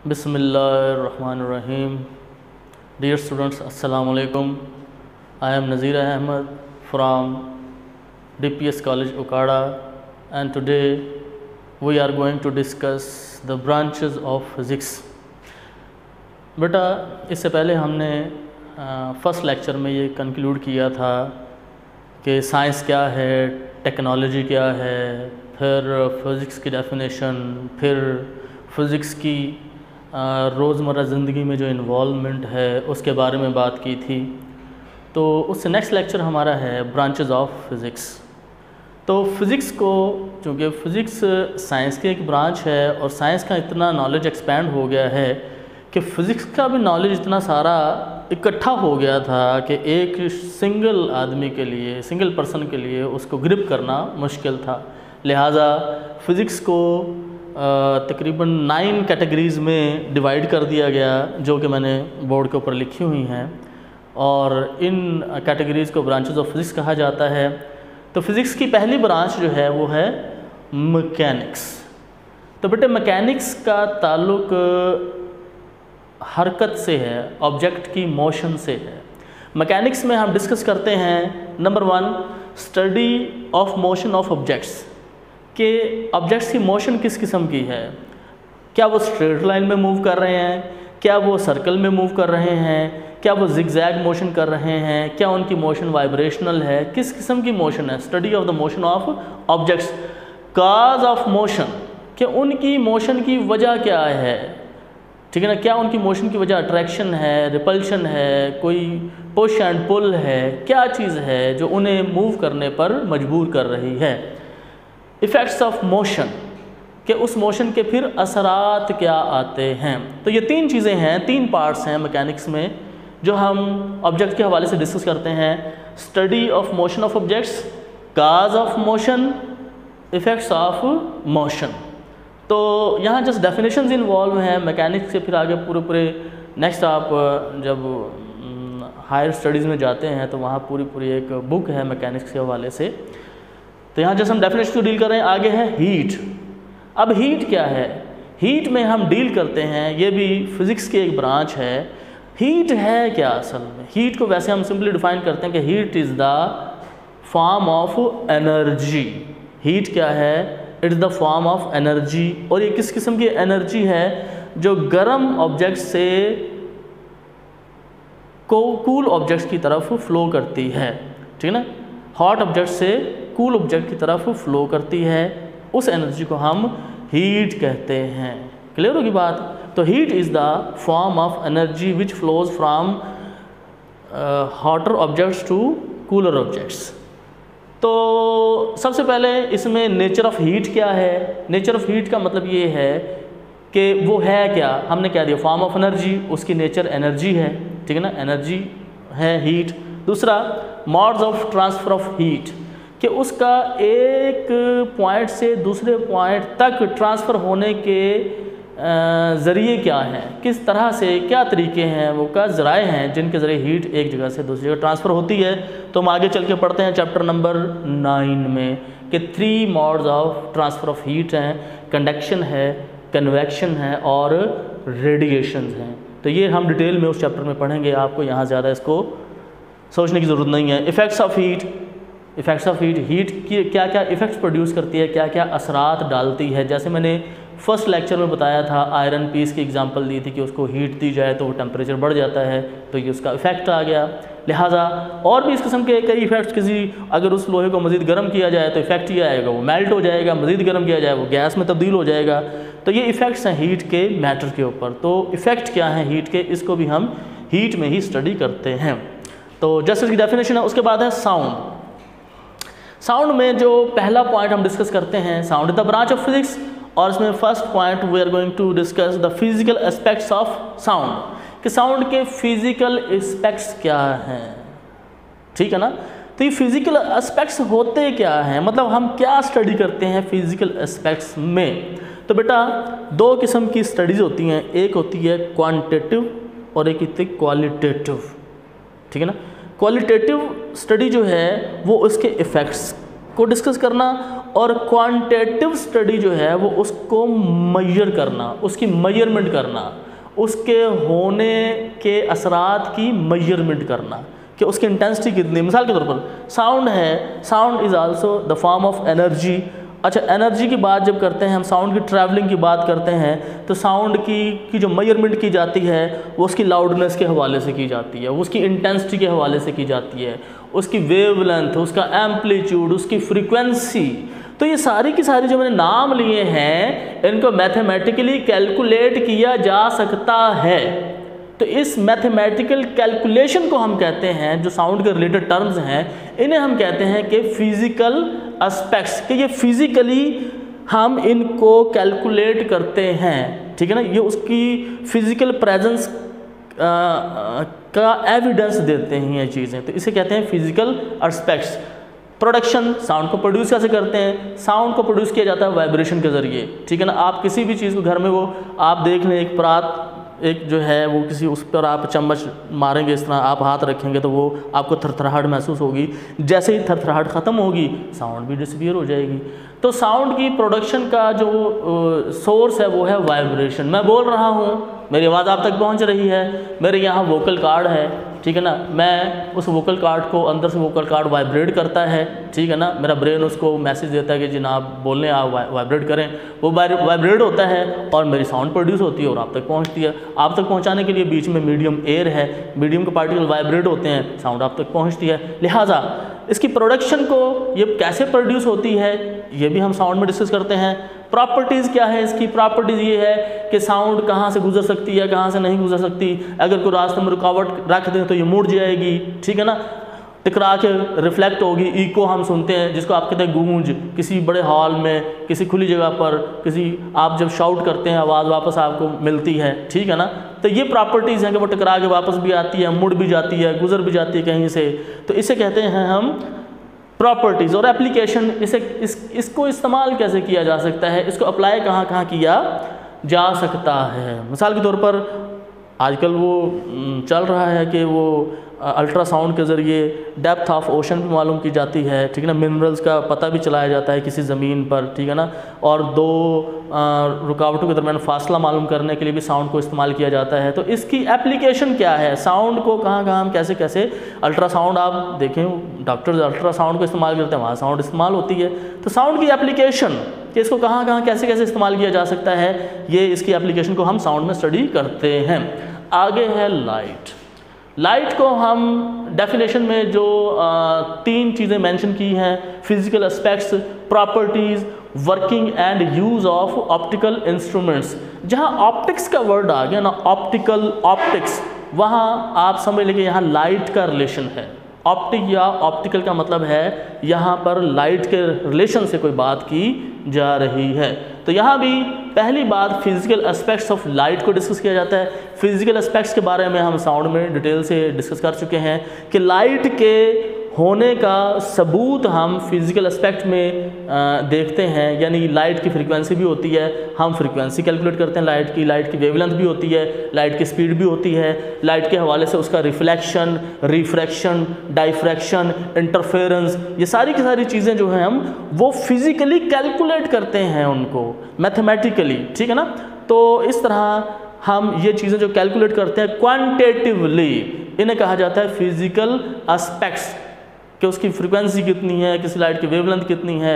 Bismillahirrahmanirrahim. Dear students, Assalamu alaikum. I am Nazir Ahmed from DPS College Okada, and today we are going to discuss the branches of physics. बेटा इससे पहले हमने first lecture में ये conclude किया था कि साइंस क्या है, टेक्नोलॉजी क्या है, फिर फिज़िक्स की डेफिनेशन, फिर फिज़िक्स की रोज़मर्रा ज़िंदगी में जो इन्वॉल्वमेंट है उसके बारे में बात की थी। तो उससे नेक्स्ट लेक्चर हमारा है ब्रांचेस ऑफ फिज़िक्स। तो फिज़िक्स को, चूँकि फ़िज़िक्स साइंस की एक ब्रांच है और साइंस का इतना नॉलेज एक्सपैंड हो गया है कि फ़िज़िक्स का भी नॉलेज इतना सारा इकट्ठा हो गया था कि एक सिंगल आदमी के लिए, सिंगल पर्सन के लिए उसको ग्रिप करना मुश्किल था। लिहाजा फ़िज़िक्स को तकरीबन 9 कैटेगरीज़ में डिवाइड कर दिया गया, जो कि मैंने बोर्ड के ऊपर लिखी हुई हैं, और इन कैटेगरीज़ को ब्रांचेस ऑफ फिज़िक्स कहा जाता है। तो फिज़िक्स की पहली ब्रांच जो है वो है मैकेनिक्स। तो बेटे मैकेनिक्स का ताल्लुक हरकत से है, ऑब्जेक्ट की मोशन से है। मैकेनिक्स में हम डिस्कस करते हैं number 1 study of motion of objects, कि ऑब्जेक्ट्स की मोशन किस किस्म की है। क्या वो स्ट्रेट लाइन में मूव कर रहे हैं, क्या वो सर्कल में मूव कर रहे हैं, क्या वो जिगजैग मोशन कर रहे हैं, क्या उनकी मोशन वाइब्रेशनल है, किस किस्म की मोशन है। Study of the motion of objects. Cause of motion, कि उनकी मोशन की वजह क्या है, ठीक है ना, क्या उनकी मोशन की वजह अट्रैक्शन है, रिपल्शन है, कोई पुश एंड पुल है, क्या चीज़ है जो उन्हें मूव करने पर मजबूर कर रही है। इफ़ेक्ट्स ऑफ मोशन, कि उस मोशन के फिर असरात क्या आते हैं। तो ये 3 चीज़ें हैं, 3 पार्ट्स हैं मैकेनिक्स में जो हम ऑब्जेक्ट के हवाले से डिस्कस करते हैं। Study of motion of objects, cause of motion, effects of motion. तो यहाँ जस्ट डेफिनेशंस इन्वॉल्व हैं मैकेनिक्स से। फिर आगे पूरे नेक्स्ट आप जब हायर स्टडीज़ में जाते हैं तो वहाँ पूरी एक बुक है मैकेनिक्स के हवाले से। तो यहाँ जैसे हम डेफिनेशन को डील कर रहे हैं, आगे है हीट। अब हीट क्या है, हीट में हम डील करते हैं, ये भी फिज़िक्स की एक ब्रांच है। हीट है क्या असल में? हीट को वैसे हम सिंपली डिफाइन करते हैं कि heat is the form of energy. Heat क्या है? It is the form of energy. और ये किस किस्म की एनर्जी है? जो गर्म ऑब्जेक्ट से कूल ऑब्जेक्ट की तरफ फ्लो करती है, ठीक है ना। हॉट ऑब्जेक्ट से कूल ऑब्जेक्ट की तरफ फ्लो करती है, उस एनर्जी को हम हीट कहते हैं। क्लियर होगी बात? तो heat is the form of energy which flows from hotter objects to cooler objects. तो सबसे पहले इसमें नेचर ऑफ हीट क्या है। नेचर ऑफ हीट का मतलब ये है कि वो है क्या। हमने क्या दिया? फॉर्म ऑफ एनर्जी, उसकी नेचर एनर्जी है, ठीक है ना, एनर्जी है हीट। दूसरा modes of transfer of heat, कि उसका एक पॉइंट से दूसरे पॉइंट तक ट्रांसफ़र होने के ज़रिए क्या हैं, किस तरह से, क्या तरीके हैं, वो क्या ज़राए हैं जिनके ज़रिए हीट एक जगह से दूसरी जगह ट्रांसफ़र होती है। तो हम आगे चल के पढ़ते हैं चैप्टर नंबर 9 में कि 3 modes of transfer of heat हैं। कंडक्शन है, कन्वेक्शन है और रेडिएशन हैं। तो ये हम डिटेल में उस चैप्टर में पढ़ेंगे, आपको यहाँ ज़्यादा इसको सोचने की ज़रूरत नहीं है। Effects of heat, effects of heat, heat की क्या क्या इफ़ेक्ट्स प्रोड्यूस करती है, क्या क्या असरात डालती है। जैसे मैंने फर्स्ट लेक्चर में बताया था, आयरन पीस की एग्जांपल दी थी कि उसको हीट दी जाए तो वो टेम्परेचर बढ़ जाता है, तो ये उसका इफ़ेक्ट आ गया। लिहाजा और भी इस किस्म के कई इफ़ेक्ट्स, किसी अगर उस लोहे को मज़ीद गर्म किया जाए तो इफ़ेक्ट ये आएगा, वो मेल्ट हो जाएगा, मज़ीद गर्म किया जाए वो गैस में तब्दील हो जाएगा। तो ये इफ़ेक्ट्स हैं हीट के मैटर के ऊपर। तो इफ़ेक्ट क्या हैं हीट के, इसको भी हम हीट में ही स्टडी करते हैं। तो जैसे इसकी डेफिनेशन है, उसके बाद है साउंड। साउंड में जो पहला पॉइंट हम डिस्कस करते हैं, sound is the branch of physics, और इसमें first point we are going to discuss the physical aspects of sound, कि साउंड के फिजिकल एस्पेक्ट्स क्या हैं, ठीक है ना। तो ये फिजिकल एस्पेक्ट्स होते क्या हैं, मतलब हम क्या स्टडी करते हैं फिजिकल एस्पेक्ट्स में। तो बेटा 2 किस्म की स्टडीज़ होती हैं, एक होती है क्वांटिटेटिव और एक होती है क्वालिटेटिव, ठीक है ना। क्वालिटेटिव स्टडी जो है वो उसके इफ़ेक्ट्स को डिस्कस करना, और क्वांटिटेटिव स्टडी जो है वो उसको मेजर करना, उसकी मेजरमेंट करना, उसके होने के असरात की मेजरमेंट करना कि उसकी इंटेंसिटी कितनी। मिसाल के तौर पर साउंड है, sound is also the form of energy. अच्छा, एनर्जी की बात जब करते हैं हम, साउंड की ट्रैवलिंग की बात करते हैं, तो साउंड की जो मेजरमेंट की जाती है वो उसकी लाउडनेस के हवाले से की जाती है, उसकी इंटेंसिटी के हवाले से की जाती है, उसकी वेवलेंथ, उसका एम्पलीट्यूड, उसकी फ्रीक्वेंसी। तो ये सारी की सारी जो मैंने नाम लिए हैं इनको मैथमेटिकली कैलकुलेट किया जा सकता है। तो इस मैथमेटिकल कैलकुलेशन को हम कहते हैं, जो साउंड के रिलेटेड टर्म्स हैं इन्हें हम कहते हैं कि फिजिकल एस्पेक्ट्स, कि ये फिजिकली हम इनको कैलकुलेट करते हैं, ठीक है ना। ये उसकी फिजिकल प्रेजेंस का एविडेंस देते हैं ये चीज़ें, तो इसे कहते हैं फिजिकल एस्पेक्ट्स। प्रोडक्शन, साउंड को प्रोड्यूस कैसे करते हैं? साउंड को प्रोड्यूस किया जाता है वाइब्रेशन के ज़रिए, ठीक है ना। आप किसी भी चीज़ को घर में वो आप देख लें, एक परात एक जो है वो किसी उस पर आप चम्मच मारेंगे, इस तरह आप हाथ रखेंगे तो वो आपको थरथराहट महसूस होगी। जैसे ही थरथराहट ख़त्म होगी साउंड भी डिसअपीयर हो जाएगी। तो साउंड की प्रोडक्शन का जो सोर्स है वो है वाइब्रेशन। मैं बोल रहा हूँ, मेरी आवाज़ आप तक पहुँच रही है, मेरे यहाँ वोकल कार्ड है, ठीक है ना। मैं उस वोकल कार्ड को, अंदर से वोकल कार्ड वाइब्रेट करता है, ठीक है ना। मेरा ब्रेन उसको मैसेज देता है कि जनाब बोलने आप वाइब्रेट करें, वो वाइब्रेट होता है और मेरी साउंड प्रोड्यूस होती है और आप तक पहुंचती है। आप तक पहुंचाने के लिए बीच में मीडियम एयर है, मीडियम के पार्टिकल वाइब्रेट होते हैं, साउंड आप तक पहुंचती है। लिहाजा इसकी प्रोडक्शन को ये कैसे प्रोड्यूस होती है ये भी हम साउंड में डिस्कस करते हैं। प्रॉपर्टीज़ क्या है इसकी? प्रॉपर्टीज़ ये है कि साउंड कहाँ से गुजर सकती है, कहाँ से नहीं गुजर सकती। अगर कोई रास्ते में रुकावट रख दें तो ये मुड़ जाएगी, ठीक है ना, टकरा के रिफ्लेक्ट होगी। इको हम सुनते हैं जिसको आप कहते हैं गूंज, किसी बड़े हॉल में, किसी खुली जगह पर, किसी आप जब शाउट करते हैं आवाज़ वापस आपको मिलती है, ठीक है ना। तो ये प्रॉपर्टीज़ हैं कि वो टकरा के वापस भी आती है, मुड़ भी जाती है, गुजर भी जाती है कहीं से। तो इसे कहते हैं हम प्रॉपर्टीज़। और एप्लीकेशन, इसको इस्तेमाल कैसे किया जा सकता है, इसको अप्लाई कहाँ कहाँ किया जा सकता है। मिसाल के तौर पर आजकल वो चल रहा है कि वो अल्ट्रासाउंड के ज़रिए डेप्थ ऑफ ओशन भी मालूम की जाती है, ठीक है ना। मिनरल्स का पता भी चलाया जाता है किसी ज़मीन पर, ठीक है ना। और दो रुकावटों के दरमियान फासला मालूम करने के लिए भी साउंड को इस्तेमाल किया जाता है। तो इसकी एप्लीकेशन क्या है, साउंड को कहाँ कहाँ हम कैसे कैसे, अल्ट्रासाउंड आप देखें डॉक्टर्स अल्ट्रासाउंड को इस्तेमाल करते हैं, वहाँ साउंड इस्तेमाल होती है। तो साउंड की एप्लीकेशन कि इसको कहाँ कहाँ कैसे कैसे इस्तेमाल किया जा सकता है, ये इसकी एप्लीकेशन को हम साउंड में स्टडी करते हैं। आगे है लाइट। लाइट को हम डेफिनेशन में जो 3 चीज़ें मेंशन की हैं, physical aspects, properties, working and use of optical instruments. जहाँ ऑप्टिक्स का वर्ड आ गया ना, ऑप्टिकल, ऑप्टिक्स, वहाँ आप समझ लीजिए यहाँ लाइट का रिलेशन है। ऑप्टिक या ऑप्टिकल का मतलब है यहाँ पर लाइट के रिलेशन से कोई बात की जा रही है। तो यहाँ भी पहली बात फिजिकल एस्पेक्ट्स ऑफ लाइट को डिस्कस किया जाता है। फिजिकल एस्पेक्ट्स के बारे में हम साउंड में डिटेल से डिस्कस कर चुके हैं कि लाइट के होने का सबूत हम फिजिकल एस्पेक्ट में देखते हैं, यानी लाइट की फ्रीक्वेंसी भी होती है, हम फ्रीक्वेंसी कैलकुलेट करते हैं लाइट की वेवलेंथ भी होती है, लाइट की स्पीड भी होती है, लाइट के हवाले से उसका रिफ्लेक्शन, रिफ्रैक्शन, डाइफ्रैक्शन, इंटरफेरेंस, ये सारी की सारी चीज़ें जो हैं हम वो फिजिकली कैलकुलेट करते हैं उनको मैथमेटिकली, ठीक है ना। तो इस तरह हम ये चीज़ें जो कैलकुलेट करते हैं क्वांटिटेटिवली, इन्हें कहा जाता है फिजिकल एस्पेक्ट्स, कि उसकी फ्रीक्वेंसी कितनी है, किसी लाइट की वेवलेंथ कितनी है,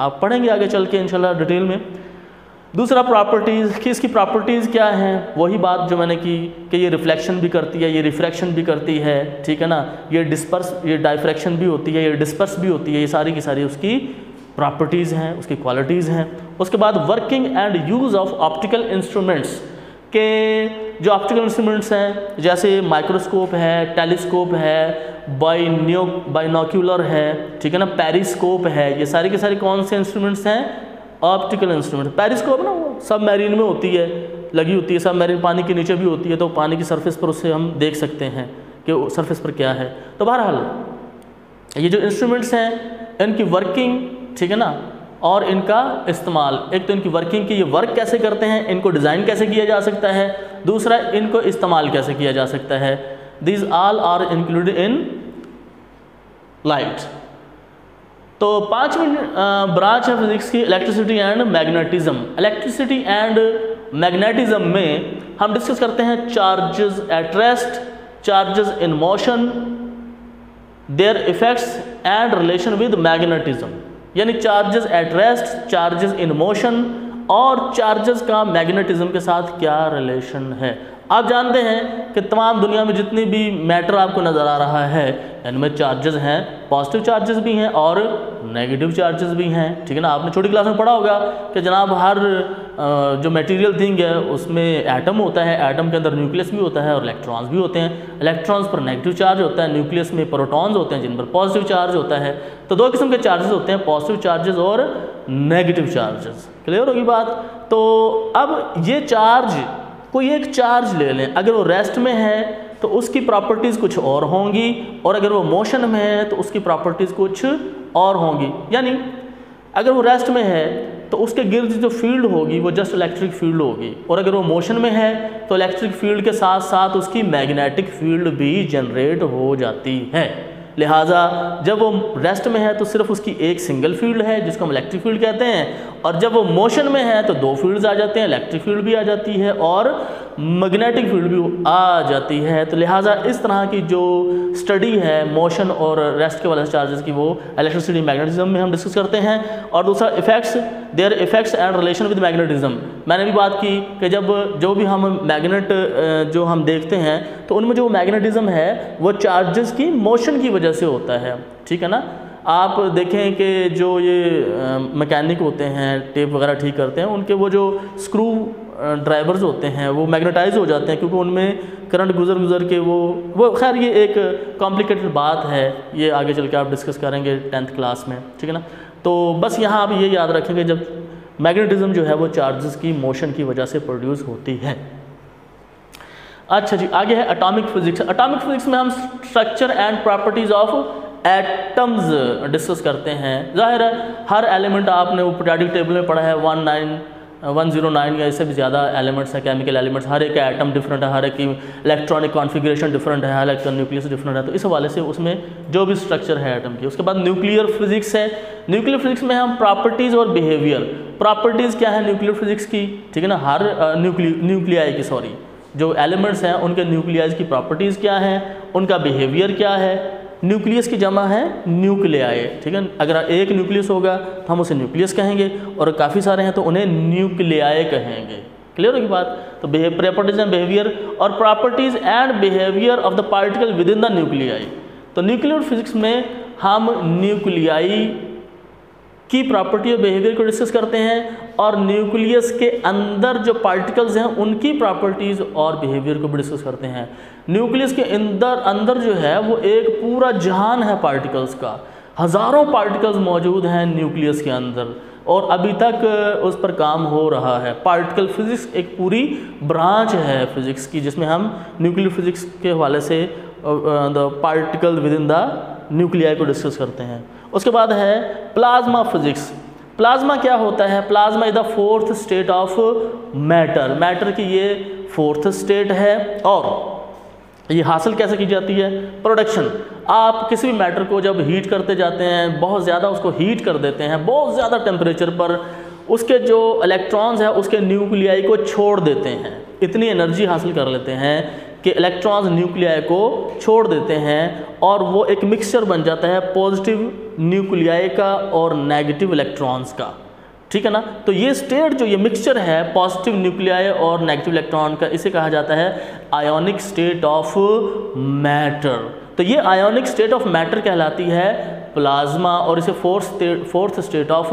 आप पढ़ेंगे आगे चल के इंशाल्लाह डिटेल में। दूसरा प्रॉपर्टीज़, कि इसकी प्रॉपर्टीज़ क्या हैं, वही बात जो मैंने की कि ये रिफ्लेक्शन भी करती है, ये रिफ्रैक्शन भी करती है, ठीक है ना, ये डिस्पर्स, ये डाइफ्रैक्शन भी होती है, ये डिस्पर्स भी होती है, ये सारी की सारी उसकी प्रॉपर्टीज़ हैं, उसकी क्वालिटीज़ हैं। उसके बाद working and use of optical instruments, के जो ऑप्टिकल इंस्ट्रूमेंट्स हैं जैसे माइक्रोस्कोप है, टेलीस्कोप है, बाइनोक्यूलर है, ठीक है ना, पेरिस्कोप है, ये सारे के सारे कौन से इंस्ट्रूमेंट्स हैं? Optical instrument. पेरिस्कोप ना वो सबमरीन में होती है, लगी होती है, सबमरीन पानी के नीचे भी होती है, तो पानी की सरफेस पर उससे हम देख सकते हैं कि सरफेस पर क्या है। तो बहरहाल ये जो इंस्ट्रूमेंट्स हैं इनकी वर्किंग, ठीक है ना, और इनका इस्तेमाल, एक तो इनकी वर्किंग की ये वर्क कैसे करते हैं, इनको डिज़ाइन कैसे किया जा सकता है, दूसरा इनको इस्तेमाल कैसे किया जा सकता है। These all are included in light. तो 5वीं ब्रांच है फिजिक्स की electricity and magnetism. Electricity and magnetism में हम डिस्कस करते हैं charges at rest, charges in motion, their effects and relation with magnetism. यानी charges at rest, charges in motion और चार्जेस का मैग्नेटिज्म के साथ क्या रिलेशन है। आप जानते हैं कि तमाम दुनिया में जितनी भी मैटर आपको नज़र आ रहा है इनमें चार्जेस हैं, पॉजिटिव चार्जेस भी हैं और नेगेटिव चार्जेस भी हैं, ठीक है ना। आपने छोटी क्लास में पढ़ा होगा कि जनाब हर जो मटेरियल थिंग है उसमें एटम होता है, एटम के अंदर न्यूक्लियस भी होता है और इलेक्ट्रॉन्स भी होते हैं। इलेक्ट्रॉन्स पर नेगेटिव चार्ज होता है, न्यूक्लियस में प्रोटॉन्स होते हैं जिन पर पॉजिटिव चार्ज होता है। तो दो किस्म के चार्जेस होते हैं, पॉजिटिव चार्जेस और नेगेटिव चार्जेस। क्लियर होगी बात। तो अब ये चार्ज, कोई एक चार्ज ले लें, अगर वो रेस्ट में है तो उसकी प्रॉपर्टीज़ कुछ और होंगी और अगर वो मोशन में है तो उसकी प्रॉपर्टीज़ कुछ और होंगी। यानी अगर वो रेस्ट में है तो उसके गिर्द जो फील्ड होगी वो जस्ट इलेक्ट्रिक फील्ड होगी और अगर वो मोशन में है तो इलेक्ट्रिक फील्ड के साथ साथ उसकी मैग्नेटिक फील्ड भी जनरेट हो जाती है। लिहाजा जब वो रेस्ट में है तो सिर्फ उसकी एक सिंगल फील्ड है जिसको हम इलेक्ट्रिक फील्ड कहते हैं, और जब वो मोशन में है तो दो फील्ड्स आ जाते हैं, इलेक्ट्रिक फील्ड भी आ जाती है और मैग्नेटिक फील्ड भी आ जाती है। तो लिहाजा इस तरह की जो स्टडी है मोशन और रेस्ट के वाले चार्जेस की वो इलेक्ट्रिसिटी मैग्नेटिज्म में हम डिस्कस करते हैं। और दूसरा effects, there effects and relation with magnetism. मैंने भी बात की कि जब जो भी हम मैग्नेट जो हम देखते हैं तो उनमें जो मैग्नेटिज्म है वो चार्जेस की मोशन की वजह से होता है, ठीक है ना। आप देखें कि जो ये मैकेनिक होते हैं, टेप वगैरह ठीक करते हैं, उनके वो जो स्क्रू ड्राइवर्स होते हैं वो मैग्नेटाइज हो जाते हैं क्योंकि उनमें करंट गुजर के वो खैर ये एक कॉम्प्लिकेटेड बात है, ये आगे चल के आप डिस्कस करेंगे 10th क्लास में, ठीक है ना। तो बस यहाँ आप ये याद रखेंगे जब मैग्नेटिज्म जो है वो चार्जेस की मोशन की वजह से प्रोड्यूस होती है। अच्छा जी, आगे है एटॉमिक फिजिक्स। एटॉमिक फिजिक्स में हम structure and properties of atoms discuss करते हैं। जाहिर है हर एलिमेंट आपने वो पीरियोडिक टेबल में पढ़ा है, 109 या इससे भी ज़्यादा एलिमेंट्स हैं, केमिकल एलिमेंट्स। हर एक का एटम डिफरेंट है, हर एक की इलेक्ट्रॉनिक कॉन्फ़िगरेशन डिफरेंट है, हर एक का न्यूक्लियस डिफरेंट है। तो इस हवाले से उसमें जो भी स्ट्रक्चर है एटम की। उसके बाद न्यूक्लियर फिजिक्स है। न्यूक्लियर फिजिक्स में हम प्रॉपर्टीज़ और बिहेवियर, प्रॉपर्टीज़ क्या है न्यूक्लियर फिजिक्स की, ठीक है ना। हर न्यूक्लियाई की जो एलिमेंट्स हैं उनके न्यूक्लियाइज की प्रॉपर्टीज़ क्या हैं, उनका बिहेवियर क्या है। न्यूक्लियस की जमा है न्यूक्लियाई, ठीक है। अगर एक न्यूक्लियस होगा तो हम उसे न्यूक्लियस कहेंगे और काफ़ी सारे हैं तो उन्हें न्यूक्लियाई कहेंगे। क्लियर होगी बात। तो प्रॉपर्टीज एंड बिहेवियर और properties and behaviour of the particle with in the nuclei. तो न्यूक्लियर फिजिक्स में हम न्यूक्लियाई की प्रॉपर्टी और बिहेवियर को डिस्कस करते हैं और न्यूक्लियस के अंदर जो पार्टिकल्स हैं उनकी प्रॉपर्टीज़ और बिहेवियर को भी डिस्कस करते हैं। न्यूक्लियस के अंदर जो है वो एक पूरा जहान है पार्टिकल्स का, हज़ारों पार्टिकल्स मौजूद हैं न्यूक्लियस के अंदर और अभी तक उस पर काम हो रहा है। पार्टिकल फिजिक्स एक पूरी ब्रांच है फिज़िक्स की जिसमें हम न्यूक्लियर फिजिक्स के हवाले से the particle with in the nuclei को डिस्कस करते हैं। उसके बाद है प्लाज्मा फिजिक्स। प्लाज्मा क्या होता है? Plasma is the fourth state of matter. Matter की ये फोर्थ स्टेट है और ये हासिल कैसे की जाती है? प्रोडक्शन। आप किसी भी मैटर को जब हीट करते जाते हैं, बहुत ज़्यादा उसको हीट कर देते हैं, बहुत ज़्यादा टेम्परेचर पर, उसके जो इलेक्ट्रॉन्स हैं उसके न्यूक्लियाई को छोड़ देते हैं, इतनी एनर्जी हासिल कर लेते हैं कि इलेक्ट्रॉन्स न्यूक्लियाई को छोड़ देते हैं और वो एक मिक्सचर बन जाता है पॉजिटिव न्यूक्लियाई का और नेगेटिव इलेक्ट्रॉन्स का, ठीक है ना। तो ये स्टेट जो ये मिक्सचर है पॉजिटिव न्यूक्लियाई और नेगेटिव इलेक्ट्रॉन का, इसे कहा जाता है आयोनिक स्टेट ऑफ मैटर। तो ये आयोनिक स्टेट ऑफ मैटर कहलाती है प्लाज्मा और इसे फोर्थ स्टेट ऑफ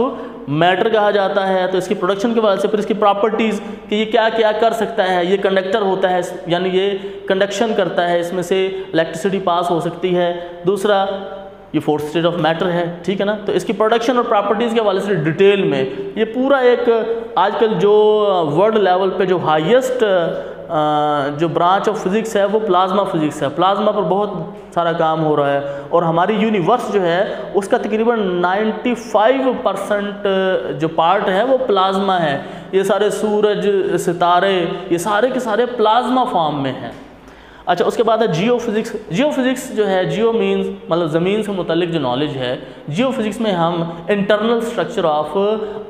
मैटर कहा जाता है। तो इसकी प्रोडक्शन के वजह से फिर इसकी प्रॉपर्टीज़ कि ये क्या क्या कर सकता है, ये कंडक्टर होता है यानी ये कंडक्शन करता है, इसमें से इलेक्ट्रिसिटी पास हो सकती है। दूसरा ये फोर्थ स्टेट ऑफ मैटर है, ठीक है ना। तो इसकी प्रोडक्शन और प्रॉपर्टीज़ के हवाले से डिटेल में ये पूरा एक आजकल जो वर्ल्ड लेवल पे जो हाईएस्ट जो ब्रांच ऑफ फिज़िक्स है वो प्लाज्मा फिज़िक्स है। प्लाज्मा पर बहुत सारा काम हो रहा है और हमारी यूनिवर्स जो है उसका तकरीबन 95% जो पार्ट है वो प्लाज्मा है। ये सारे सूरज, सितारे, ये सारे के सारे प्लाज्मा फॉर्म में हैं। अच्छा, उसके बाद है जियो फिज़िक्स। जियो फिज़िक्स जो है, जियो मीन्स मतलब ज़मीन से मुतल्लिक जो नॉलेज है। जियो फिज़िक्स में हम इंटरनल स्ट्रक्चर ऑफ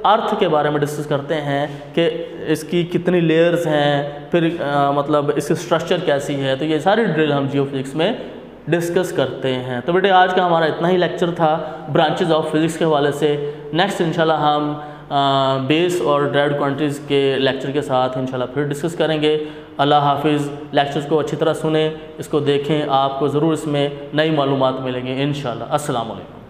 अर्थ के बारे में डिस्कस करते हैं कि इसकी कितनी लेयर्स हैं, फिर मतलब इसकी स्ट्रक्चर कैसी है। तो ये सारी डिटेल हम जियो फिज़िक्स में डिस्कस करते हैं। तो बेटे आज का हमारा इतना ही लेक्चर था ब्रांचेज ऑफ फिज़िक्स के हवाले से। नेक्स्ट इंशाल्लाह हम बेस और डायरेक्ट क्वांटिटीज़ के लेक्चर के साथ इंशाल्लाह फिर डिस्कस करेंगे। अल्लाह हाफिज़। लेक्चर्स को अच्छी तरह सुने, इसको देखें, आपको ज़रूर इसमें नई मालूमात मिलेंगी इंशाल्लाह। अस्सलाम वालेकुम।